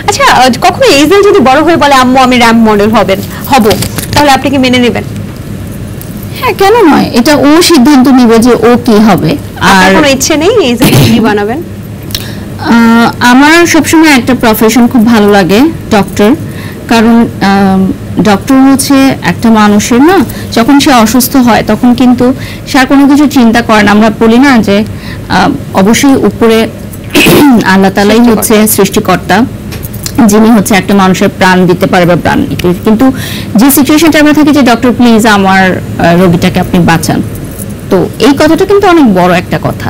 আচ্ছা, কখনো এইজেল যদি বড় হয়ে বলে আম্মু আমি র‍্যাম্প মডেল হব, তাহলে আপনি কি মেনে নেবেন? হ্যাঁ, কেন নয়, এটা ও সিদ্ধান্ত নিবে যে ও কি হবে। আর কোনো ইচ্ছে নেই এইজেল কি বানাবেন? আমার সবসময় একটা প্রফেশন খুব ভালো লাগে, ডক্টর। কারণ ডক্টর হচ্ছে একটা মানুষের না, যখন সে অসুস্থ হয় তখন কিন্তু সে আর কোনো কিছু চিন্তা করে না। আমরা বলি না যে অবশ্যই উপরে আল্লাহ তাআলাই হচ্ছে সৃষ্টিকর্তা, যিনি হচ্ছে একটা মানুষের প্রাণ দিতে পারে বা প্রাণ নিতে, কিন্তু যে সিচুয়েশনটা আমরা থাকি যে ডক্টর প্লিজ আমার রোগীটাকে আপনি বাঁচান, তো এই কথাটা কিন্তু অনেক বড় একটা কথা।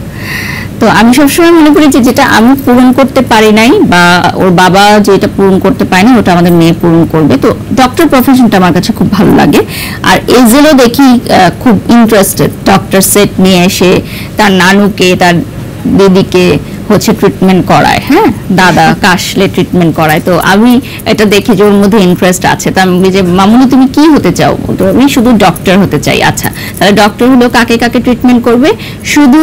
তো আমি সবসময় মনে করি যে যেটা আমি পূরণ করতে পারি নাই বা ওর বাবা যেটা পূরণ করতে পারেনি ওটা আমাদের মেয়ে পূরণ করবে। তো ডক্টর প্রফেশনটা আমার কাছে খুব ভালো লাগে। আর এজেলও দেখি খুব ইন্টারেস্টেড, ডক্টর সেট নিয়ে এসে তার নানুকে তার দিদিকে হচ্ছে ট্রিটমেন্ট করায়, হ্যাঁ দাদা কাশলে ট্রিটমেন্ট করায়। তো আমি এটা দেখি যে ওর মধ্যে ইন্টারেস্ট আছে। তো আমি যে মামুনি তুমি কি হতে চাও? তো আমি শুধু ডক্টর হতে চাই। আচ্ছা, তাহলে ডক্টর হলো কাকে কাকে ট্রিটমেন্ট করবে? শুধু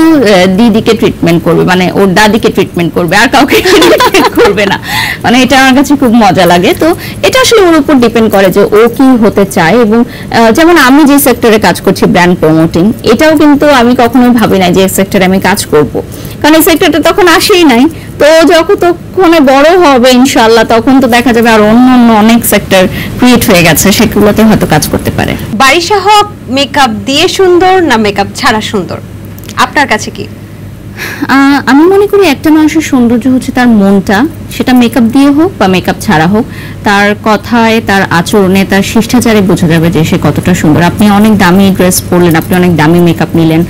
দিদিকে ট্রিটমেন্ট করবে, মানে ওর দাদিকে ট্রিটমেন্ট করবে, আর কাউকে ট্রিটমেন্ট করবে না। মানে এটা আমার কাছে খুব মজা লাগে। তো এটা আসলে ওর উপর ডিপেন্ড করে যে ও কি হতে চায়। এবং যেমন আমি যে সেক্টরে কাজ করছি ব্র্যান্ড প্রমোটিং, এটাও কিন্তু আমি কখনোই ভাবি না যে এই সেক্টরে আমি কাজ করব, কারণ এই সেক্টরটা তখন আসেই নাই। তো যখন তখন বড় হবে ইনশাআল্লাহ তখন তো দেখা যাবে আর অন্য অন্য অনেক সেক্টর ক্রিয়েট হয়ে গেছে, সেগুলোতে হয়তো কাজ করতে পারে। বারিশা হক মেকআপ দিয়ে সুন্দর না মেকআপ ছাড়া সুন্দর, আপনার কাছে কি? আমি মনে করি একটা মানুষের সৌন্দর্য হচ্ছে তার মনটা, সেটা মেকআপ দিয়ে হোক বা মেকআপ ছাড়া হোক, তার কথায় তার আচরণে তার শিষ্টাচারে বোঝা যাবে যে সে কতটা সুন্দর। আপনি অনেক দামি ড্রেস পরলেন, আপনি অনেক দামি মেকআপ নিলেন,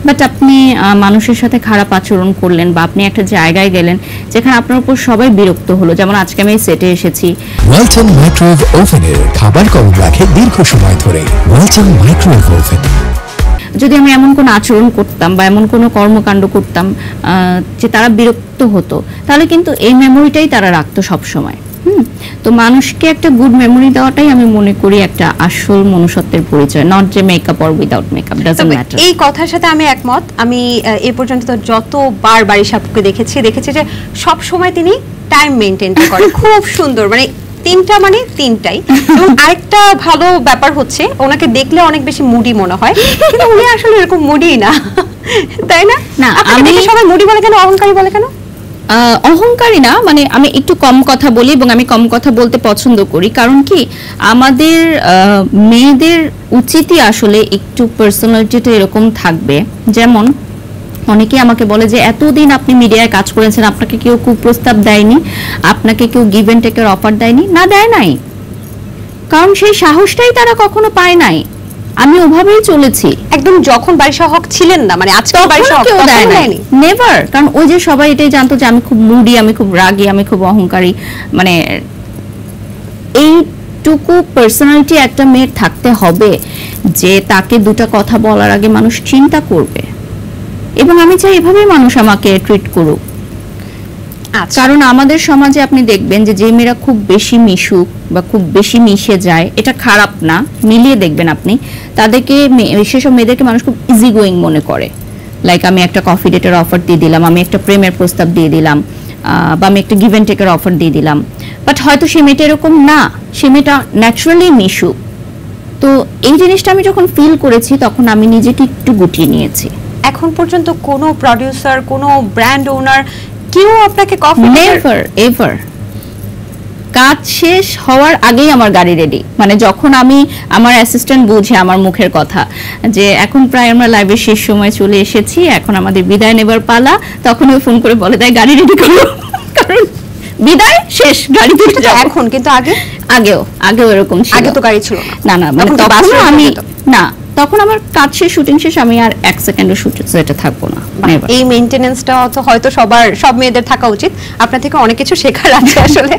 বাট আপনি মানুষের সাথে খারাপ আচরণ করলেন বা আপনি একটা জায়গায় গেলেন যেখানে আপনার উপর সবাই বিরক্ত হলো, যেমন আজকে আমি সেটে এসেছি। ওয়ালটন মাইক্রোওয়েভ ওভেনের খাবার গরম রাখে দীর্ঘ সময় ধরে। Walton microwave oven. যদি আমি এমন কোনো আচরণ করতাম বা এমন কোনো কর্মকাণ্ড করতাম যে তারা বিরক্ত হতো, তাহলে কিন্তু এই মেমোরিটাই তারা রাখতো সব সময়। তো মানুষকে একটা গুড মেমোরি দেওয়াটাই আমি মনে করি একটা আসল মনুষ্যত্বের পরিচয়, নট যে makeup or without makeup doesn't matter. এই কথার সাথে আমি একমত। আমি এই পর্যন্ত তো যতবার বারিশা আপুকে দেখেছি যে সব সময় তিনি টাইম মেইনটেইন করে খুব সুন্দর, মানে তিনটা মানে তিনটাই। এবং আরেকটা ভালো ব্যাপার হচ্ছে ওনাকে দেখলে অনেক বেশি মুডি মনে হয়, কিন্তু উনি আসলে এরকম মুডি না, তাই না? না, আমি সবাই মুডি বলে কেন, অহংকারী বলে কেন? অহংকারী না, মানে আমি একটু কম কথা বলি এবং আমি কম কথা বলতে পছন্দ করি। কারণ কি আমাদের মেয়েদের উচিতই আসলে একটু পার্সোনালিটিটা এরকম থাকবে। যেমন অনেকে আমাকে বলে যে এতদিন আপনি মিডিয়ায় কাজ করেছেন, আপনাকে কেউ কুপ্রস্তাব দেয়নি, আপনাকে কেউ গিভ এন্ড টেকের অফার দেয়নি? না, দেয় নাই, কারণ সেই সাহসটাই তারা কখনো পায় নাই। আমি ওভাবেই চলেছি একদম। যখন বারিশা হক ছিলেন না, মানে আজকে বারিশা হক কেউ দেয়নি, নেভার। কারণ ওই যে সবাই এটাই জানতো যে আমি খুব মুডি, আমি খুব রাগী, আমি খুব অহংকারী। মানে এইটুকু পার্সোনালিটি একটা মেয়ের থাকতে হবে যে তাকে দুটা কথা বলার আগে মানুষ চিন্তা করবে। এবং আমি চাই এভাবেই মানুষ আমাকে ট্রিট করুক। কারণ আমাদের সমাজে আপনি দেখবেন যে যে মেয়েরা খুব বেশি মিশুক বা খুব বেশি মিশে যায়, এটা খারাপ না, মিলিয়ে দেখবেন আপনি, তাদেরকে সেসব মেয়েদেরকে মানুষ খুব ইজি গোয়িং মনে করে। লাইক আমি একটা কফি ডেটের অফার দিয়ে দিলাম, আমি একটা প্রেমের প্রস্তাব দিয়ে দিলাম, বা আমি একটা গিভ এন্ড টেকের অফার দিয়ে দিলাম, বাট হয়তো সে মেয়েটা এরকম না, সে মেয়েটা ন্যাচারালি মিশুক। তো এই জিনিসটা আমি যখন ফিল করেছি তখন আমি নিজেকে একটু গুটিয়ে নিয়েছি। এখন পর্যন্ত কোনো প্রোডিউসার, কোনো ব্র্যান্ড ওনার কেউ আপনাকে কফি? Never ever. কাজ শেষ হওয়ার আগেই আমার গাড়ি রেডি। মানে যখন আমি আমার অ্যাসিস্ট্যান্ট বুঝে আমার মুখের কথা যে এখন প্রায় আমরা লাইভের শেষ সময় চলে এসেছি, এখন আমাদের বিদায় নেবার পালা, তখন ওই ফোন করে বলে দেয় গাড়ি রেডি করো, কারণ বিদায় শেষ, গাড়ি তুলতে যাও। এখন কিন্তু আগেও এরকম ছিল। আগে তো গাড়ি ছিল না, মানে তখন আমি না, তখন আমার কাজ শেষ, শুটিং শেষ, আমি আর এক সেকেন্ডও শুটে থাকবো না। এই মেইনটেনেন্সটা হয়তো সব মেয়েদের থাকা উচিত। আপনার থেকে অনেক কিছু শেখার আছে আসলে।